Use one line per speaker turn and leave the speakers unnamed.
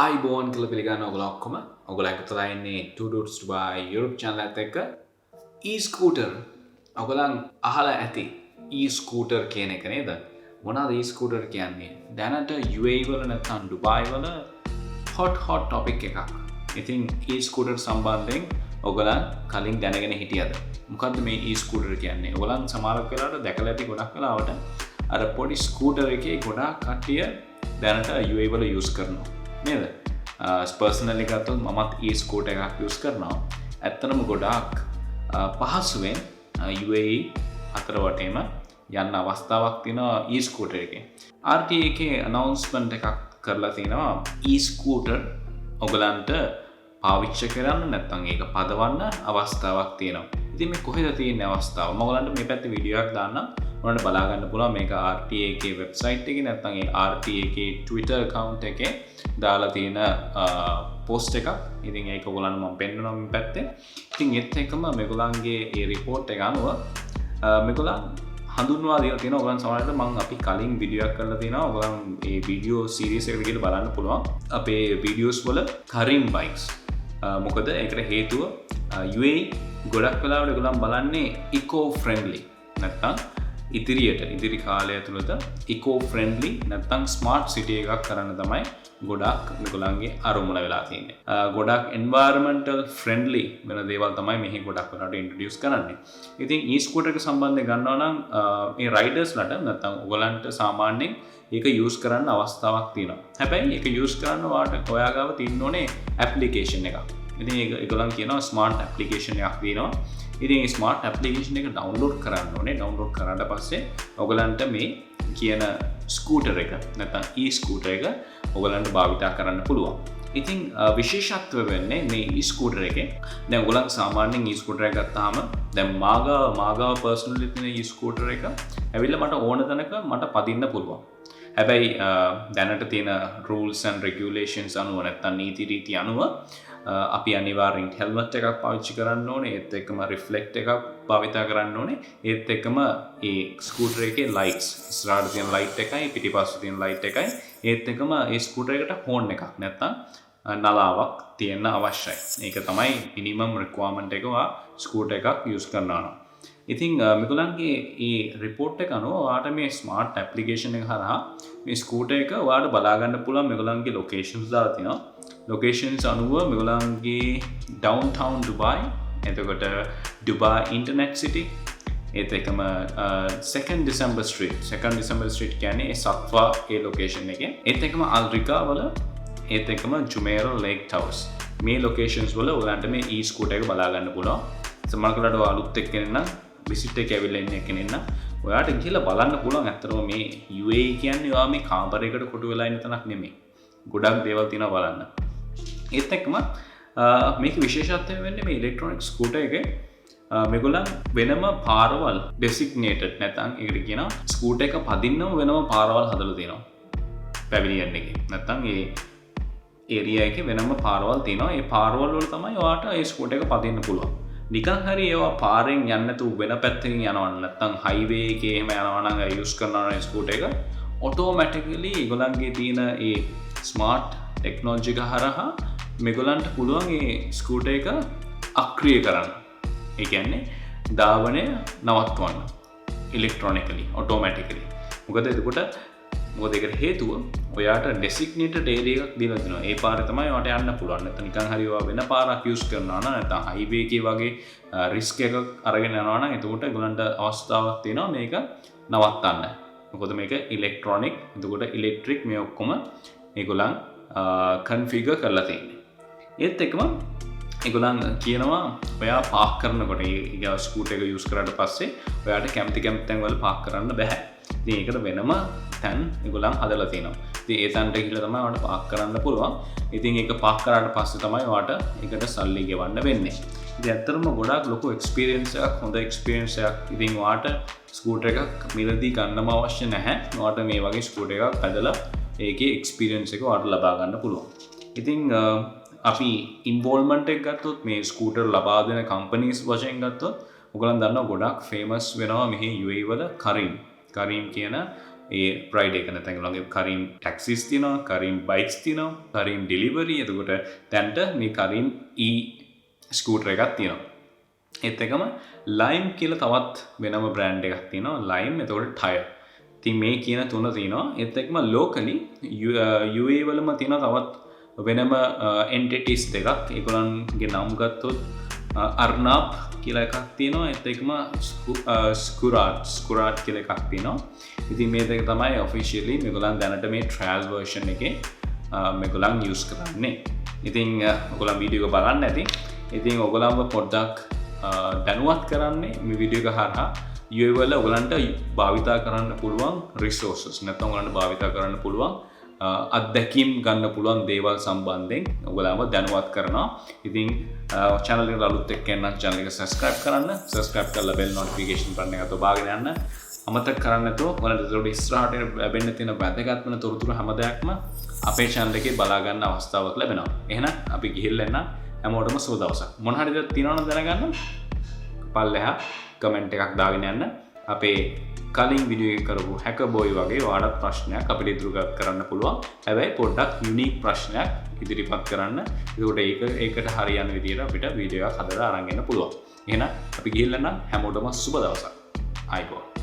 අයිබෝන් කළ පිළිගන්න ඔගොල ඔක්කොම ඔගොල එකතුලා ඉන්නේ Two Dudes Dubai YouTube channel එකත් එක්ක e-scooter ඔගොල්ලන් අහලා ඇති e-scooter කියන එක නේද? මොනවාද e-scooter කියන්නේ? දැනට UAE වල නැත්නම් Dubai වල hot topic එකක්. ඉතින් e-scooter සම්බන්ධයෙන් ඔගොල්ලන් කලින් දැනගෙන හිටියද? මොකද්ද මේ e-scooter කියන්නේ? ඔගොල්ලන් සමහරක් වෙලාවට දැකලා ඇති ගොඩක් වෙලාවට අර පොඩි ස්කූටර් එකේ ගොඩාක් කට්ටිය දැනට UAE වල use කරනවා. නේද? පර්සනලි ගත්තොත් මමත් e-scooter එකක් use කරනවා. ඇත්තටම ගොඩාක් පහසුවෙන් UAE අතර වටේම යන්න අවස්ථාවක් තියෙනවා e-scooter එකේ. RTA එකේ announcement එකක් කරලා තිනවා e-scooter ඔයගලන්ට පාවිච්චි කරන්න නැත්නම් ඒක පදවන්න අවස්ථාවක් තියෙනවා. ඉතින් මේ කොහෙද තියෙන අවස්ථාව? මම ඔයගලන්ට මේ පැත්තේ වීඩියෝ එකක් දාන්නම්. ඔයාලට බලා ගන්න පුළුවන් මේක RTA එකේ වෙබ්සයිට් එකේ නැත්නම් ඒ RTA එකේ Twitter account එකේ දාලා තියෙන පෝස්ට් එකක්. ඉතින් ඒක ඔයගලන්ට මම පෙන්නනවා මේ පැත්තේ. ඉතින් ඒත් එක්කම මේගොල්ලන්ගේ ඒ report එක අනුව මේගොල්ලන් හඳුන්වා දීලා තියෙනවා. ඔයගලන් සමහරවිට මම අපි කලින් වීඩියෝ එකක් කරලා තියෙනවා. ඔයගලන් මේ වීඩියෝ සීරීස් එකට ගිහලා බලන්න පුළුවන්. අපේ වීඩියෝස් වල Karim bikes. මොකද ඒකට හේතුව UAE ගොඩක් වෙලාවට ඔයගලන් බලන්නේ eco friendly නැත්නම් ඉදිරි කාලය තුළත eco friendly නැත්නම් smart city එකක් කරන්න තමයි ගොඩක් මේගොල්ලන්ගේ අරමුණ වෙලා තියෙන්නේ. ගොඩක් environmental friendly වෙන දේවල් තමයි මෙහි ගොඩක් වෙලාවට introduce කරන්නේ. ඉතින් e-scooter එක සම්බන්ධයෙන් ගන්නවා නම් මේ riders ලට නැත්නම් ඔයගලන්ට සාමාන්‍යයෙන් ඒක use කරන්න අවස්ථාවක් තියෙනවා. හැබැයි ඒක use කරන්න ඔයා ගාව තියෙන්න ඕනේ application එකක්. ඉතින් ඒගොල්ලන් කියනවා smart application එකක් තියෙනවා. ඉතින් මේ smart application එක download කරන්න ඕනේ. download කරාට පස්සේ ඔයගලන්ට මේ කියන ස්කූටර් එක නැත්නම් e-scooter එක ඔයගලන්ට භාවිතා කරන්න පුළුවන්. ඉතින් විශේෂත්වය වෙන්නේ මේ e-scooter එකේ දැන් ඔයගලන් සාමාන්‍යයෙන් e-scooter එක ගත්තාම දැන් මාගාව personally තියෙන e-scooter එක ඇවිල්ලා මට ඕන තැනක මට පදින්න පුළුවන්. හැබැයි දැනට තියෙන rules and regulations අනුව නැත්නම් නීති රීති අනුව අපි අනිවාර්යෙන් හෙල්මට් එකක් පාවිච්චි කරන්න ඕනේ. ඒත් එක්කම රිෆ්ලෙක්ට් එකක් භාවිතා කරන්න ඕනේ. ඒත් එක්කම ඒ ස්කූටර් එකේ ලයිට්ස් ඉස්සරහට තියෙන ලයිට් එකයි පිටිපස්සේ තියෙන ලයිට් එකයි ඒත් එක්කම ඒ ස්කූටර් එකට හෝන් එකක් නැත්නම් නලාවක් තියෙන්න අවශ්‍යයි. ඒක තමයි මිනිමම් රික්වයර්මන්ට් එක ඔයා ස්කූටර් එකක් යූස් කරනවා නම්. ඉතින් මේගොල්ලන්ගේ මේ report එක අනුව ඔයාට මේ smart application එක හරහා මේ ස්කූටර් එක ඔයාට බලා ගන්න පුළුවන්. මේගොල්ලන්ගේ locations දාලා තිනවා. locations අනුව මේගොල්ලන්ගේ downtown Dubai, එතකොට Dubai Internet City, ඒත් එක්කම 2nd December Street කියන්නේ ඒ සත්වා ඒ location එකේ. ඒත් එක්කම Al Riga වල ඒත් එක්කම Jumeirah Lake House මේ locations වල ඔයාලන්ට මේ e-scooter එක බලා ගන්න පුළුවන්. සමහරකට ඔයා අලුත් එක්කෙනෙක් නම් විසිට් එක ඇවිල්ලා ඉන්න කෙනෙක් නම් ඔයාට ගිහලා බලන්න පුළුවන්. ඇත්තටම මේ UAE කියන්නේ ඔයා මේ කාමරයකට කොටු වෙලා ඉන්න තැනක් නෙමෙයි. ගොඩක් දේවල් තියෙනවා බලන්න. ඒත් එක්කම මේක විශේෂත්වය වෙන්නේ මේ ඉලෙක්ට්‍රොනික ස්කූටර් එකේ මේගොල්ලන් වෙනම පාරවල් designated නැත්නම් ඒකට කියනවා ස්කූටර් එක පදින්නම වෙනම පාරවල් හදලා තියෙනවා. පැවිලියන් එකේ. නැත්නම් ඒ ඒරියා එකේ වෙනම පාරවල් තියෙනවා. ඒ පාරවල් වල තමයි ඔයාට ඒ ස්කූටර් එක පදින්න පුළුවන්. නිකන් හරි ඒවා පාරෙන් යන්නේ නැතුව වෙන පැත්තකින් යනවා නැත්නම් හයිවේ එකේ එහෙම යනවා නම් යූස් කරනවා නම් ස්කූටර් එක ඔටෝමැටිකලි ඒගොල්ලන්ගේ තියෙන ඒ ස්මාර්ට් ටෙක්නොලොජි එක හරහා මේගොල්ලන්ට පුළුවන් ඒ ස්කූටර් එක අක්‍රිය කරන්න. ඒ කියන්නේ ධාවනය නවත්වන්න ඉලෙක්ට්‍රොනිකලි ඔටෝමැටිකලි. මොකද ඒකට හේතුව ඔයාට ඩෙසිග්නේටඩ් ඒරියා එකක් දීලා දෙනවා. ඒ පාරේ තමයි ඔයාට යන්න පුළුවන්. නැත්නම් නිකන් හරි ඔයා වෙන පාරක් යූස් කරනවා නම් නැත්නම් හයිවේ එකේ වගේ රිස්ක් එකක් අරගෙන යනවා නම් එතකොට ඒගොල්ලන්ට අවස්ථාවක් තියෙනවා මේක නවත්තන්න. මොකද මේක ඉලෙක්ට්‍රොනික. එතකොට ඉලෙක්ට්‍රික් මේ ඔක්කොම ඒගොල්ලන් කන්ෆිගර් කරලා තියෙන්නේ. ඒත් එක්කම ඒගොල්ලන් කියනවා ඔයා පාක් කරනකොට ඒ ස්කූටර් එක යූස් කරාට පස්සේ ඔයාට කැමති තැන් වල පාක් කරන්න බෑ. ඉතින් ඒකට වෙනම තැන් ඒගොල්ලන් හදලා තියෙනවා. ඉතින් ඒ තැනට ගිහලා තමයි ඔයාට පාක් කරන්න පුළුවන්. ඉතින් ඒක පාක් කරාට පස්සේ තමයි ඔයාට ඒකට සල්ලි ගෙවන්න වෙන්නේ. ඉතින් ඇත්තටම ගොඩාක් ලොකු එක්ස්පීරියන්ස් එකක්, හොඳ එක්ස්පීරියන්ස් එකක්. ඉතින් ඔයාට ස්කූටර් එකක් මිලදී ගන්නම අවශ්‍ය නැහැ. ඔයාට මේ වගේ ස්කූටර් එකක් හදලා ඒකේ එක්ස්පීරියන්ස් එක ඔයාට ලබා ගන්න පුළුවන්. ඉතින් අපි ඉන්වෝල්ව්මන්ට් එක ගත්තොත් මේ ස්කූටර් ලබා දෙන කම්පනීස් වශයෙන් ගත්තොත් ඔයගොල්ලන් දන්නවා ගොඩක් ෆේමස් වෙනවා මෙහි UAE වල Karim කියන ඒ ප්‍රයිඩ් එක නැත්නම් ඒගොල්ලන්ගේ කරීම් ටැක්සිස් තියෙනවා, කරීම් බයික්ස් තියෙනවා, කරීම් ඩෙලිවරි. එතකොට දැන්ට මේ කරීම් ස්කූටර් එකක් තියෙනවා. ඒත් එකම ලයිම් කියලා තවත් වෙනම බ්‍රෑන්ඩ් එකක් තියෙනවා. ලයිම් එතකොට ටයර්. ඉතින් මේ කියන තුන තියෙනවා. ඒත් එක්කම ලෝකලි UAE වලම තියෙන තවත් වෙනම එන්ටිටිස් දෙකක්. ඒගොල්ලන්ගේ නම් ගත්තොත් අර්නාබ් කියලා එකක් තියෙනවා. ඒත් එක්කම ස්කුරාට් කියලා එකක් තියෙනවා. ඉතින් මේ දෙක තමයි ඔෆිෂියලි මේගොල්ලන් දැනට මේ ට්‍රයල් වර්ෂන් එකේ මේගොල්ලන් යූස් කරන්නේ. ඉතින් ඔයගොල්ලන් වීඩියෝ එක බලන්න ඇති. ඉතින් ඔයගොල්ලන්ව පොඩ්ඩක් දැනුවත් කරන්නේ මේ වීඩියෝ එක හරහා UAE වල ඔයගලන්ට භාවිතා කරන්න පුළුවන් රිසෝර්සස් නැත්නම් ඔයගලන්ට භාවිතා කරන්න පුළුවන් අත්දැකීම් ගන්න පුළුවන් දේවල් සම්බන්ධයෙන් ඔයගලම දැනුවත් කරනවා. ඉතින් channel එකට අලුත් එක්ක එන්න channel එක subscribe කරන්න. subscribe කරලා bell notification button එක ඔබාගෙන යන්න. අමතක කරන්න නැතුව ඔයාලට ඒකට ඉස්සරහට ලැබෙන්න තියෙන වැදගත්ම තොරතුරු හැම දෙයක්ම අපේ channel එකේ බලා ගන්න අවස්ථාවක් ලැබෙනවා. එහෙනම් අපි ගිහිල්ලා එන්න. හැමෝටම සුබ දවසක්. මොන හරි දෙයක් තියෙනවද දැනගන්න? පල්ලෙහා කමෙන්ට් එකක් දාගෙන යන්න. අපේ කලින් වීඩියෝ එක කරපු හැකර් බොයි වගේ ඔයාලට ප්‍රශ්නයක් අපිට ඉදිරිපත් කරන්න පුළුවන්. හැබැයි පොඩ්ඩක් යුනික් ප්‍රශ්නයක් ඉදිරිපත් කරන්න. ඒකට හරියන විදියට අපිට වීඩියෝ එකක් හදලා අරන් එන්න පුළුවන්. එහෙනම් අපි ගිහිල්ලා නම් හැමෝටම සුබ දවසක්. ආයිබෝන්.